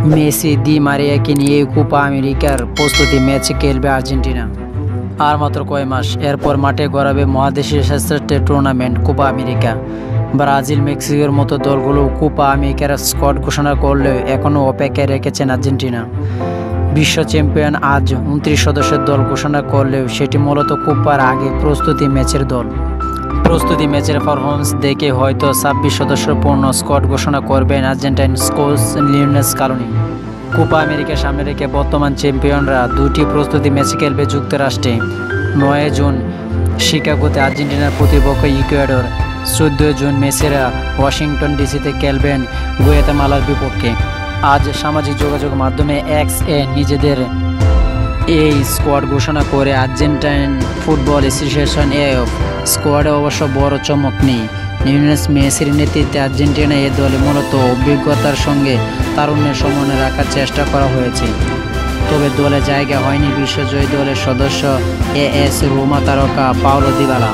Messi দি মারিয়াকে নিয়ে Copa আমেরিকার প্রস্তুতি ম্যাচে খেলবে আর্জেন্টিনা। আর মাত্র কয় মাস, এরপর মাঠে গড়াবে মহাদেশীয় শ্রেষ্ঠ টুর্নামেন্ট কোপা আমেরিকা। ব্রাজিল, মেক্সিকোর মতো দলগুলো কোপা আমেরিকার স্কোয়াড ঘোষণা করলেও এখনও অপেক্ষায় রেখেছেন আর্জেন্টিনা। বিশ্ব চ্যাম্পিয়ন আজ 29 সদস্যের দল ঘোষণা করলেও সেটি মূলত কোপার আগে প্রস্তুতি ম্যাচের দল। প্রস্তুতি ম্যাচের পারফরমেন্স দেখে হয়তো 26 সদস্য পূর্ণ স্কোয়াড ঘোষণা করবেন Argentine coach Lionel Scaloni. Copa America সামনে রেখে বর্তমান চ্যাম্পিয়নরা দুটি প্রস্তুতি ম্যাচ খেলবে যুক্তরাষ্ট্রে। 9 জুন শিকাগোতে আর্জেন্টিনার প্রতিপক্ষ ইকুয়েডর, 14 জুন মেসিরা ওয়াশিংটন ডিসিতে খেলবেন গুয়াতেমালার বিপক্ষে। আজ সামাজিক যোগাযোগ মাধ্যমে এক্স নিজেদের এই স্কোয়াড ঘোষণা করে আর্জেন্টাইন ফুটবল অ্যাসোসিয়েশন স্কোয়াডে অবশ্য বড় চমক নেই। লিওনেল মেসির নেতৃত্বে আর্জেন্টিনা এ দলে মূলত অভিজ্ঞতার সঙ্গে তারুণ্যের সমন্বয় রাখার চেষ্টা করা হয়েছে। তবে দলে জায়গা হয়নি বিশ্বজয়ী দলের সদস্য এএস রোমা তারকা পাওলো দিবালা।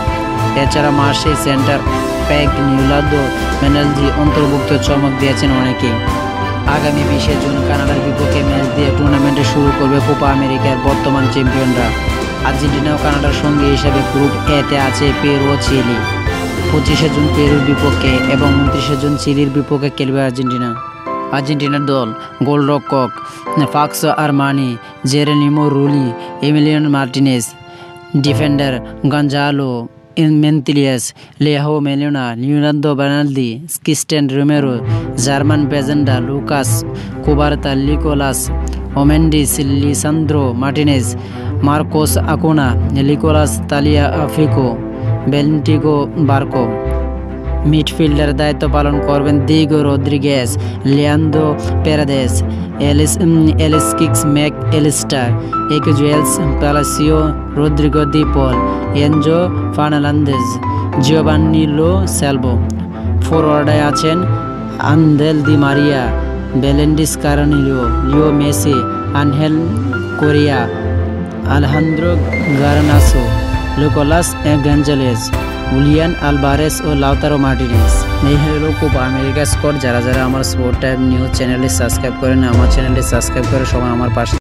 এছাড়া মার্সেই সেন্টার প্যাক নিউলার্দো মেনালজি অন্তর্ভুক্ত চমক দিয়েছেন অনেকেই। আগামী 20 জুন কানাডার বিপক্ষে ম্যাচ দিয়ে টুর্নামেন্টে শুরু করবে কোপা আমেরিকার বর্তমান চ্যাম্পিয়নরা। আর্জেন্টিনা ও কানাডার সঙ্গে হিসাবে গ্রুপ এতে আছে পেরু ও চিলি। 25 জুন পেরুর বিপক্ষে এবং 29 জুন চিলির বিপক্ষে খেলবে আর্জেন্টিনা। আর্জেন্টিনার দল গোলরক্ষক ফাক্স Armani, Geronimo Rulli, Emiliano Martinez, defender Gonzalo মেন্তিলিয়াস, লেহো মেলিনা, Leonardo Balerdi, Cristian Romero, German বেজেন্ডা, লুকাস কুবারতা, নিকোলাস ওমেন্ডিস, Lisandro Martinez, Marcos Acuna, Nicolas Tagliafico, বেন্টিগো বার্কো। মিডফিল্ডার দায়িত্ব পালন করবেন দিগো Rodriguez, Leandro Paredes, Alexis Mac Allister, একুজুয়েলস Palacios, Rodrigo De Paul, Enzo Fernandez, Giovani Lo Celso. ফরওয়ার্ডে আছেন আন্দেল দি মারিয়া, বেলেন্ডিস কারানিলো, Leo Messi, Angel Correa, Alejandro Garnacho, Lucas Gonzalez, উলিয়ান Alvarez ও লাউতারো মার্টিনেজ। এই হলো কোপা আমেরিকা স্কোয়াড। যারা আমার sport time news চ্যানেলটি সাবস্ক্রাইব করেন, আমার চ্যানেলটি সাবস্ক্রাইব করে সবাই আমার পাশে।